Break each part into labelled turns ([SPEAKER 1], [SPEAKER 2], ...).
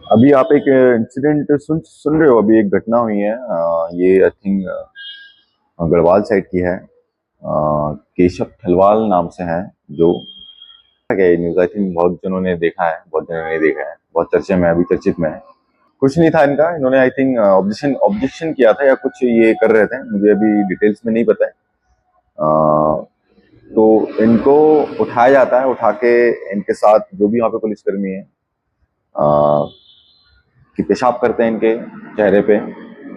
[SPEAKER 1] अभी आप एक इंसिडेंट सुन सुन रहे हो। अभी एक घटना हुई है। ये आई थिंक गढ़वाल साइड की है। केशव थलवाल नाम से है जो है। न्यूज आई थिंक बहुत जनों ने देखा है, बहुत जनों ने देखा है, बहुत चर्चे में है, अभी चर्चित में है। कुछ नहीं था इनका, इन्होंने आई थिंक ऑब्जेक्शन ऑब्जेक्शन किया था या कुछ ये कर रहे थे, मुझे अभी डिटेल्स में नहीं पता है। तो इनको उठाया जाता है, उठा के इनके साथ जो भी वहाँ पे पुलिसकर्मी है कि पेशाब करते हैं इनके चेहरे पे,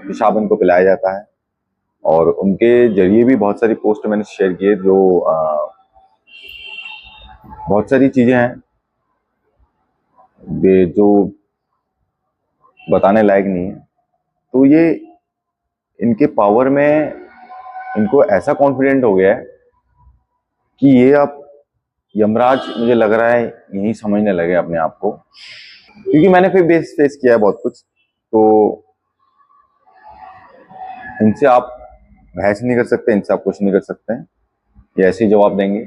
[SPEAKER 1] पेशाब इनको पिलाया जाता है। और उनके जरिए भी बहुत सारी पोस्ट मैंने शेयर किए जो बहुत सारी चीजें हैं जो बताने लायक नहीं है। तो ये इनके पावर में इनको ऐसा कॉन्फिडेंट हो गया है कि ये अब यमराज मुझे लग रहा है यही समझने लगे अपने आप को, क्योंकि मैंने फिर फेस किया है बहुत कुछ। तो इनसे आप बहस नहीं कर सकते, इनसे आप कुछ नहीं कर सकते हैं, ये ऐसे ही जवाब देंगे।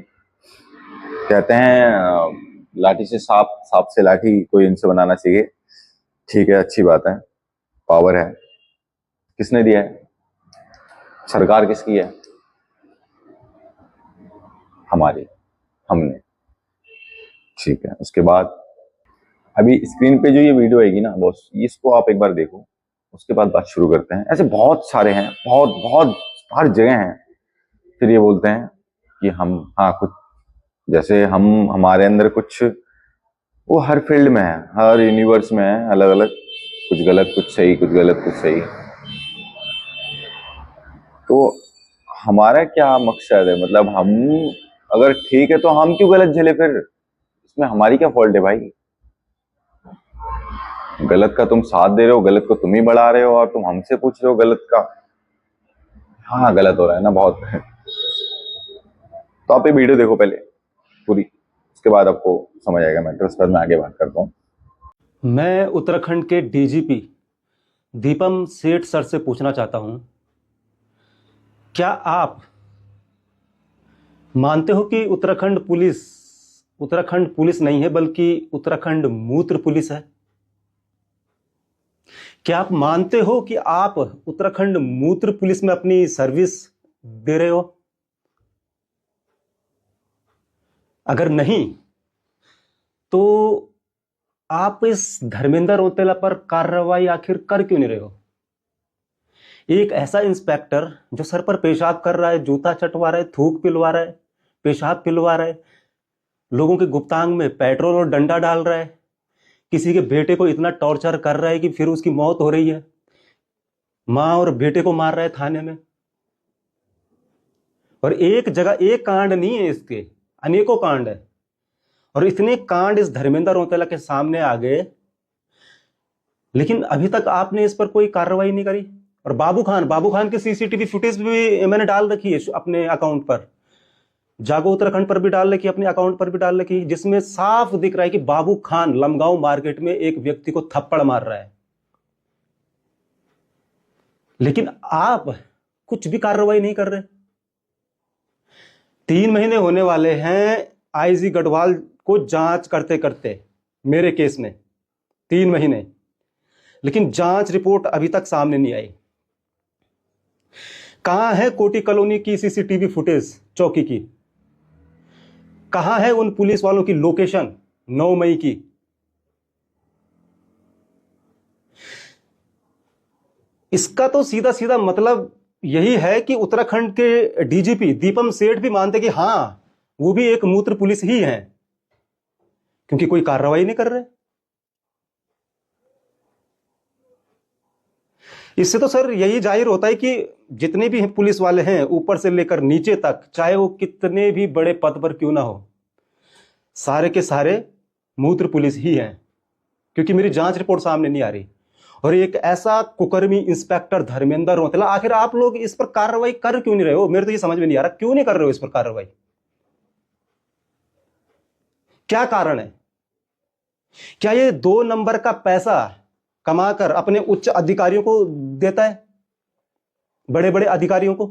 [SPEAKER 1] कहते हैं लाठी से सांप, सांप से लाठी कोई इनसे बनाना चाहिए। ठीक है, अच्छी बात है, पावर है, किसने दिया है? सरकार किसकी है? हमारी, हमने। ठीक है, उसके बाद अभी स्क्रीन पे जो ये वीडियो आएगी ना बॉस, इसको आप एक बार देखो, उसके बाद बात शुरू करते हैं। ऐसे बहुत सारे हैं, बहुत बहुत हर जगह हैं। फिर ये बोलते हैं कि हम, हाँ कुछ, जैसे हम, हमारे अंदर कुछ, वो हर फील्ड में है, हर यूनिवर्स में है, अलग अलग, कुछ गलत कुछ सही, कुछ गलत कुछ सही। तो हमारा क्या मकसद है? मतलब हम अगर ठीक है तो हम क्यों गलत झेले फिर? इसमें हमारी क्या फॉल्ट है भाई? गलत का तुम साथ दे रहे हो, गलत को तुम ही बढ़ा रहे हो, और तुम हमसे पूछ रहे हो गलत का। हाँ गलत हो रहा है ना बहुत। तो आप ये वीडियो देखो पहले पूरी, उसके बाद आपको समझ आएगा मैटर। उसके बाद मैं आगे बात करता हूँ।
[SPEAKER 2] मैं उत्तराखंड के डीजीपी दीपम सेठ सर से पूछना चाहता हूं, क्या आप मानते हो कि उत्तराखंड पुलिस नहीं है बल्कि उत्तराखंड मूत्र पुलिस है? क्या आप मानते हो कि आप उत्तराखंड मूत्र पुलिस में अपनी सर्विस दे रहे हो? अगर नहीं तो आप इस धर्मेंद्र रौतेला पर कार्रवाई आखिर कर क्यों नहीं रहे हो? एक ऐसा इंस्पेक्टर जो सर पर पेशाब कर रहा है, जूता चटवा रहा है, थूक पिलवा रहा है, पेशाब पिलवा रहा है, लोगों के गुप्तांग में पेट्रोल और डंडा डाल रहा है, किसी के बेटे को इतना टॉर्चर कर रहा है कि फिर उसकी मौत हो रही है, मां और बेटे को मार रहा है थाने में। और एक जगह एक कांड नहीं है, इसके अनेकों कांड है। और इतने कांड इस धर्मेंद्र रौतेला के सामने आ गए, लेकिन अभी तक आपने इस पर कोई कार्रवाई नहीं करी। और बाबू खान की सीसीटीवी फुटेज भी मैंने डाल रखी है अपने अकाउंट पर, जागो उत्तराखंड पर भी डाल रखी, अपने अकाउंट पर भी डाल रखी, जिसमें साफ दिख रहा है कि बाबू खान लमगांव मार्केट में एक व्यक्ति को थप्पड़ मार रहा है। लेकिन आप कुछ भी कार्रवाई नहीं कर रहे। 3 महीने होने वाले हैं आईजी गढ़वाल को जांच करते करते, मेरे केस में 3 महीने, लेकिन जांच रिपोर्ट अभी तक सामने नहीं आई। कहां है कोटी कॉलोनी की सीसीटीवी फुटेज चौकी की? कहां है उन पुलिस वालों की लोकेशन 9 मई की? इसका तो सीधा सीधा मतलब यही है कि उत्तराखंड के डीजीपी दीपम सेठ भी मानते कि हां, वो भी एक मूत्र पुलिस ही है, क्योंकि कोई कार्रवाई नहीं कर रहे। इससे तो सर यही जाहिर होता है कि जितने भी पुलिस वाले हैं ऊपर से लेकर नीचे तक, चाहे वो कितने भी बड़े पद पर क्यों ना हो, सारे के सारे मूत्र पुलिस ही हैं, क्योंकि मेरी जांच रिपोर्ट सामने नहीं आ रही। और एक ऐसा कुकर्मी इंस्पेक्टर धर्मेंद्र रौतेला, आखिर आप लोग इस पर कार्रवाई कर क्यों नहीं रहे हो? मेरे तो ये समझ में नहीं आ रहा, क्यों नहीं कर रहे हो इस पर कार्रवाई? क्या कारण है? क्या ये 2 नंबर का पैसा कमाकर अपने उच्च अधिकारियों को देता है, बड़े बड़े अधिकारियों को?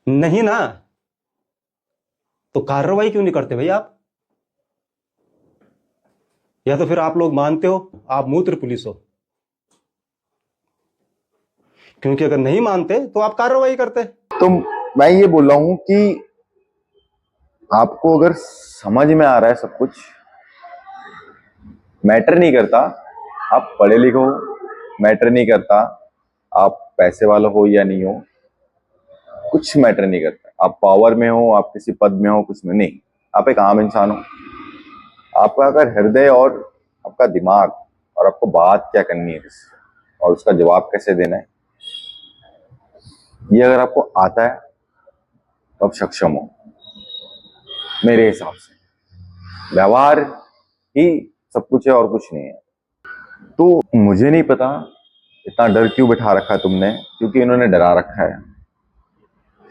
[SPEAKER 2] नहीं ना। तो कार्रवाई क्यों नहीं करते भाई आप? या तो फिर आप लोग मानते हो आप मूत्र पुलिस हो, क्योंकि अगर नहीं मानते तो आप कार्रवाई करते।
[SPEAKER 1] तो मैं ये बोल रहा हूं कि आपको अगर समझ में आ रहा है सब कुछ, मैटर नहीं करता आप पढ़े लिखे हो, मैटर नहीं करता आप पैसे वाला हो या नहीं हो, कुछ मैटर नहीं करता। आप पावर में हो, आप किसी पद में हो, कुछ में नहीं, आप एक आम इंसान हो। आपका अगर हृदय और आपका दिमाग और आपको बात क्या करनी है और उसका जवाब कैसे देना है, ये अगर आपको आता है तो आप सक्षम हो। मेरे हिसाब से व्यवहार ही सब कुछ है और कुछ नहीं है। तो मुझे नहीं पता इतना डर क्यों बिठा रखा है तुमने, क्योंकि इन्होंने डरा रखा है।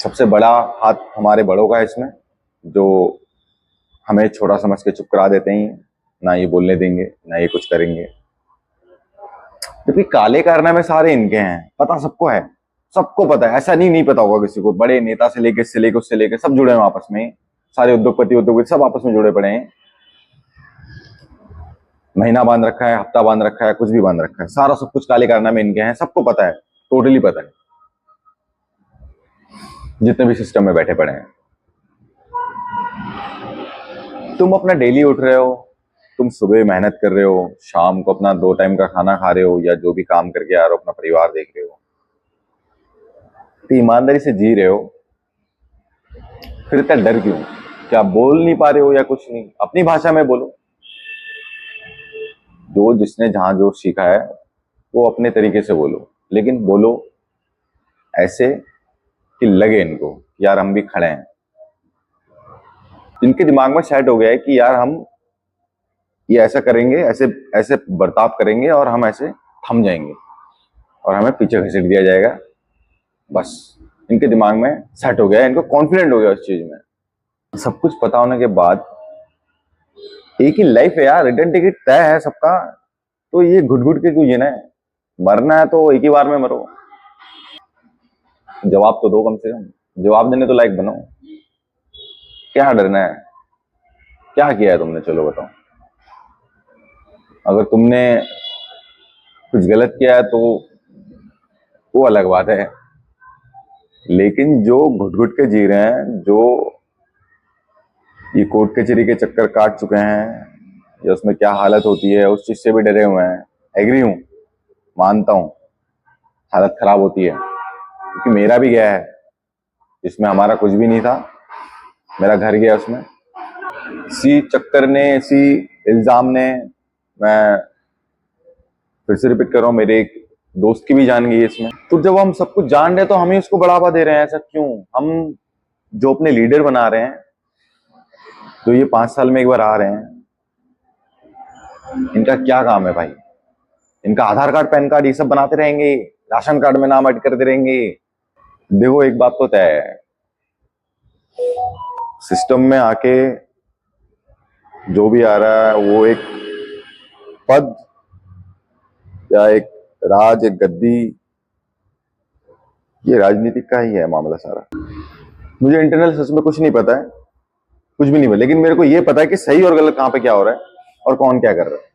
[SPEAKER 1] सबसे बड़ा हाथ हमारे बड़ों का है इसमें, जो हमें छोटा समझ के चुप करा देते हैं, ना ये बोलने देंगे ना ये कुछ करेंगे। जबकि काले कारनामे सारे इनके हैं, पता सबको है, सबको पता है। ऐसा नहीं पता होगा किसी को। बड़े नेता से लेके इससे लेके उससे लेके सब जुड़े हैं आपस में, सारे उद्योगपति सब आपस में जुड़े पड़े हैं। महीना बांध रखा है, हफ्ता बांध रखा है, कुछ भी बांध रखा है, सारा सब कुछ काले कारनामे इनके हैं, सबको पता है, टोटली पता है, जितने भी सिस्टम में बैठे पड़े हैं। तुम अपना डेली उठ रहे हो, तुम सुबह मेहनत कर रहे हो, शाम को अपना 2 टाइम का खाना खा रहे हो, या जो भी काम करके आ रहे हो, अपना परिवार देख रहे हो, तो ईमानदारी से जी रहे हो, फिर इतना डर क्यों? क्या बोल नहीं पा रहे हो या कुछ नहीं? अपनी भाषा में बोलो। जो जिसने जहां जो सीखा है वो अपने तरीके से बोलो, लेकिन बोलो ऐसे कि लगे इनको यार हम भी खड़े हैं। इनके दिमाग में सेट हो गया है कि यार हम ये ऐसा करेंगे, ऐसे ऐसे बर्ताव करेंगे और हम ऐसे थम जाएंगे और हमें पीछे घसीट दिया जाएगा। बस इनके दिमाग में सेट हो गया है, इनको कॉन्फिडेंट हो गया उस चीज में। सब कुछ पता होने के बाद एक ही लाइफ है यार, रिटर्न टिकट तय है सबका, तो ये घुट घुट के क्यों जीना है? मरना है तो एक ही बार में मरो। जवाब तो दो, कम से कम जवाब देने तो लायक बनो। क्या डरना है? क्या किया है तुमने? चलो बताओ। अगर तुमने कुछ गलत किया है तो वो अलग बात है, लेकिन जो घुट घुट के जी रहे हैं, जो ये कोर्ट कचहरी के चक्कर काट चुके हैं, या उसमें क्या हालत होती है उस चीज से भी डरे हुए हैं। एग्री हूं, मानता हूं हालत खराब होती है, क्योंकि मेरा भी गया है, जिसमें हमारा कुछ भी नहीं था, मेरा घर गया उसमें। इसी चक्कर ने, इसी इल्जाम ने, मैं फिर से रिपीट कर रहा हूं, मेरे एक दोस्त की भी जान गई है इसमें। तो जब हम सब कुछ जान रहे हैं तो हम ही उसको बढ़ावा दे रहे हैं, ऐसा क्यों? हम जो अपने लीडर बना रहे हैं, जो ये 5 साल में एक बार आ रहे हैं, इनका क्या काम है भाई? इनका आधार कार्ड पैन कार्ड ये सब बनाते रहेंगे, राशन कार्ड में नाम ऐड करते रहेंगे। देखो एक बात तो तय है, सिस्टम में आके जो भी आ रहा है वो एक पद या एक राज, एक गद्दी, ये राजनीतिक का ही है मामला सारा। मुझे इंटरनल सच में कुछ नहीं पता है, कुछ भी नहीं पता, लेकिन मेरे को ये पता है कि सही और गलत कहां पे क्या हो रहा है और कौन क्या कर रहा है,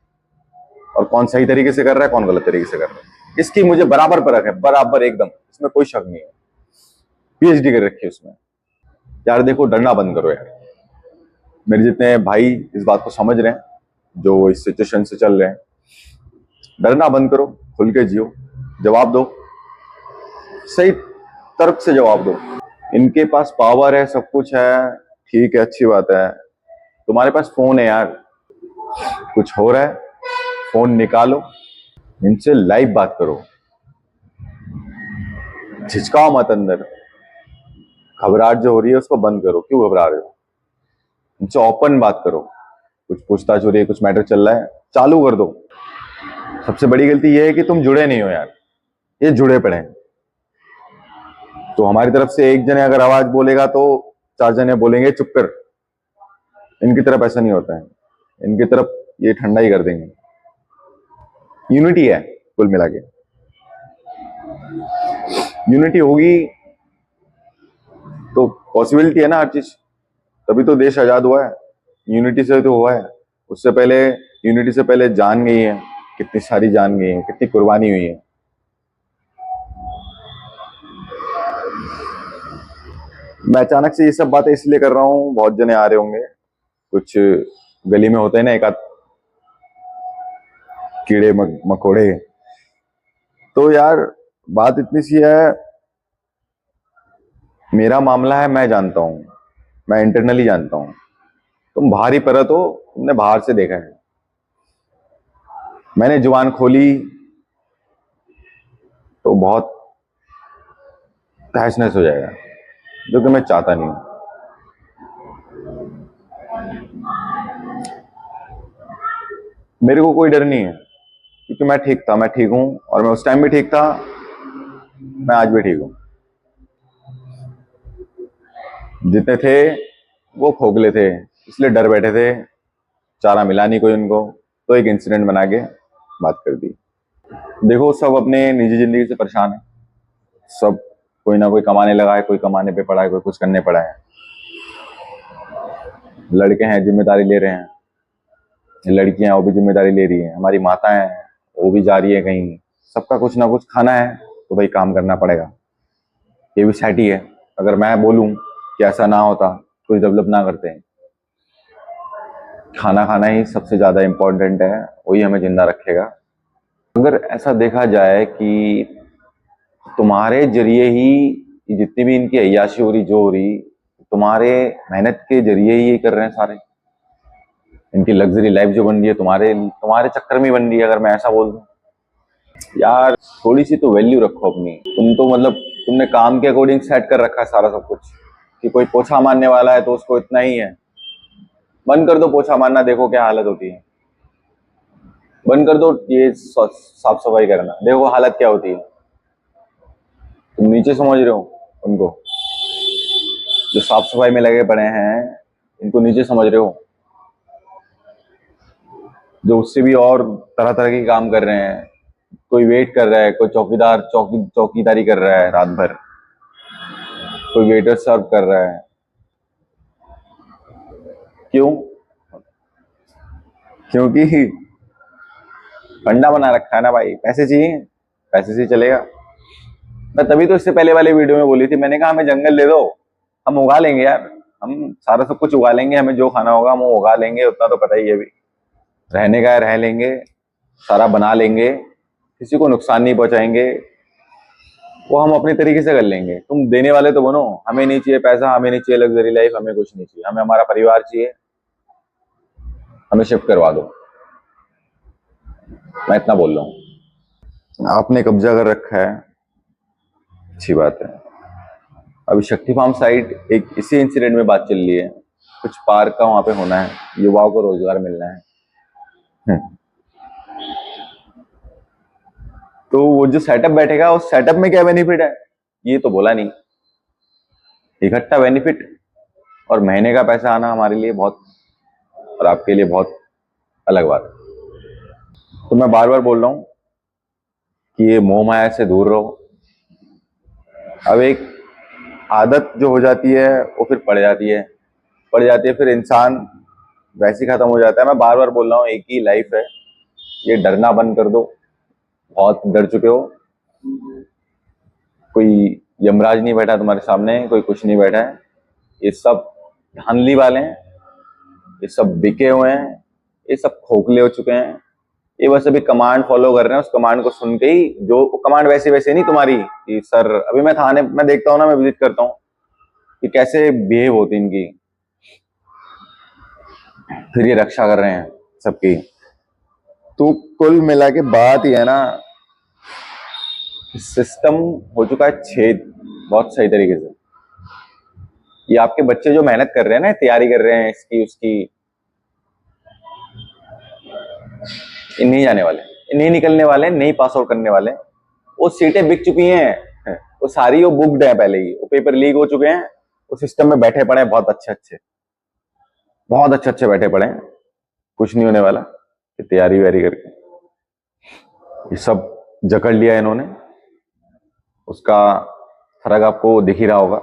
[SPEAKER 1] और कौन सही तरीके से कर रहा है, कौन गलत तरीके से कर रहा है। इसकी मुझे बराबर परख है, बराबर एकदम, इसमें कोई शक नहीं है। पीएचडी कर रखी है उसमें। यार देखो, डरना बंद करो यार। मेरे जितने भाई इस बात को समझ रहे हैं, जो इस सिचुएशन से चल रहे हैं, डरना बंद करो, खुल के जियो, जवाब दो, सही तर्क से जवाब दो। इनके पास पावर है, सब कुछ है, ठीक है, अच्छी बात है। तुम्हारे पास फोन है यार, कुछ हो रहा है, फोन निकालो, इनसे लाइव बात करो, झिझकाओ मत अंदर। घबराहट जो हो रही है उसको बंद करो। क्यों घबरा रहे हो? इनसे ओपन बात करो। कुछ पूछताछ हो रही है, कुछ मैटर चल रहा है, चालू कर दो। सबसे बड़ी गलती यह है कि तुम जुड़े नहीं हो यार, ये जुड़े पड़े हैं। तो हमारी तरफ से एक जने अगर आवाज बोलेगा तो 4 जने बोलेंगे चुप कर। इनकी तरफ ऐसा नहीं होता है, इनकी तरफ ये ठंडा ही कर देंगे। यूनिटी है कुल मिला के। यूनिटी होगी तो पॉसिबिलिटी है ना हर चीज, तभी तो देश आजाद हुआ है, यूनिटी से तो हुआ है। उससे पहले यूनिटी से पहले जान गई है, कितनी सारी जान गई है, कितनी कुर्बानी हुई है। मैं अचानक से ये सब बातें इसलिए कर रहा हूँ, बहुत जने आ रहे होंगे, कुछ गली में होते हैं ना एक आध कीड़े मकोड़े। तो यार बात इतनी सी है, मेरा मामला है, मैं जानता हूं, मैं इंटरनली जानता हूं। तुम बाहर ही परत हो, तुमने बाहर से देखा है। मैंने जुबान खोली तो बहुत तहस नहस हो जाएगा, जो कि मैं चाहता नहीं हूं। मेरे को कोई डर नहीं है, क्योंकि मैं ठीक था, मैं ठीक हूं, और मैं उस टाइम भी ठीक था, मैं आज भी ठीक हूं। जितने थे वो खोखले थे, इसलिए डर बैठे थे, चारा मिला नहीं कोई उनको, तो एक इंसिडेंट बना के बात कर दी। देखो सब अपने निजी जिंदगी से परेशान है, सब कोई ना कोई कमाने लगा है, कोई कमाने पे पड़ा है, कोई कुछ करने पड़ा है। लड़के हैं जिम्मेदारी ले रहे हैं, लड़कियां वो भी जिम्मेदारी ले रही हैं, हमारी माता है वो भी जा रही है कहीं। सबका कुछ ना कुछ खाना है, तो भाई काम करना पड़ेगा, ये भी सैट ही है। अगर मैं बोलूं कि ऐसा ना होता, कुछ डेवलप ना करते, खाना खाना ही सबसे ज्यादा इम्पोर्टेंट है, वही हमें जिंदा रखेगा। अगर ऐसा देखा जाए कि तुम्हारे जरिए ही ये जितनी भी इनकी अय्याशी हो रही, जो हो रही, तुम्हारे मेहनत के जरिए ही ये कर रहे हैं सारे। इनकी लग्जरी लाइफ जो बन रही है तुम्हारे तुम्हारे चक्कर में बन रही है, अगर मैं ऐसा बोल दूं। यार थोड़ी सी तो वैल्यू रखो अपनी। तुम तो मतलब तुमने काम के अकॉर्डिंग सेट कर रखा है सारा सब कुछ, कि कोई पोछा मारने वाला है तो उसको इतना ही है। बंद कर दो पोछा मारना, देखो क्या हालत होती है। बंद कर दो ये साफ सफाई करना, देखो हालत क्या होती है। तुम नीचे समझ रहे हो उनको, जो साफ सफाई में लगे पड़े हैं, इनको नीचे समझ रहे हो, जो उससे भी और तरह तरह के काम कर रहे हैं। कोई वेट कर रहा है, कोई चौकीदार चौकीदारी कर रहा है रात भर, कोई वेटर सर्व कर रहा है। क्यों? क्योंकि फंडा बना रखा है ना भाई, पैसे चाहिए, पैसे से चलेगा। मैं तभी तो इससे पहले वाली वीडियो में बोली थी, मैंने कहा हमें जंगल दे दो, हम उगा लेंगे यार, हम सारा सब कुछ उगा लेंगे, हमें जो खाना होगा हम वो उगा लेंगे, उतना तो पता ही है। अभी रहने का है रह लेंगे, सारा बना लेंगे, किसी को नुकसान नहीं पहुंचाएंगे, वो हम अपने तरीके से कर लेंगे। तुम देने वाले तो बनो, हमें नहीं चाहिए पैसा, हमें नहीं चाहिए लग्जरी लाइफ, हमें कुछ नहीं चाहिए, हमें हमारा परिवार चाहिए, हमें शिफ्ट करवा दो। मैं इतना बोल रहा हूँ। आपने कब्जा कर रखा है, अच्छी बात है। अभी शक्ति फार्म साइड एक इसी इंसिडेंट में बात चल रही है, कुछ पार्क का वहां पे होना है, युवाओं को रोजगार मिलना है। तो वो जो सेटअप बैठेगा, उस सेटअप में क्या बेनिफिट है ये तो बोला नहीं। इकट्ठा बेनिफिट और महीने का पैसा आना हमारे लिए बहुत, और आपके लिए बहुत अलग बात है। तो मैं बार बार बोल रहा हूं कि ये मोह माया से दूर रहो। अब एक आदत जो हो जाती है वो फिर पड़ जाती है, फिर इंसान वैसे ही खत्म हो जाता है। मैं बार बार बोल रहा हूँ, एक ही लाइफ है, ये डरना बंद कर दो, बहुत डर चुके हो। कोई यमराज नहीं बैठा तुम्हारे सामने, कोई कुछ नहीं बैठा है, ये सब धांधली वाले हैं, ये सब बिके हुए हैं, ये सब खोखले हो चुके हैं। ये बस अभी कमांड फॉलो कर रहे हैं, उस कमांड को सुन के ही, जो कमांड वैसे वैसे नहीं तुम्हारी कि सर, अभी मैं थाने में देखता हूँ ना, मैं विजिट करता हूँ कि कैसे बिहेव होती इनकी, फिर ये रक्षा कर रहे हैं सबकी। तो कुल मिला के बात ही है ना, सिस्टम हो चुका है छेद बहुत सही तरीके से। ये आपके बच्चे जो मेहनत कर रहे हैं ना, तैयारी कर रहे हैं इसकी उसकी, नहीं जाने वाले, नहीं निकलने वाले, नहीं पास आउट करने वाले। वो सीटें बिक चुकी हैं, वो सारी वो बुक्ड है पहले ही, वो पेपर लीक हो चुके हैं, वो सिस्टम में बैठे पड़े हैं, बहुत अच्छे अच्छे बैठे पड़े हैं, कुछ नहीं होने वाला। तैयारी व्यारी करके ये सब जकड़ लिया इन्होंने, उसका फर्क आपको दिख ही रहा होगा।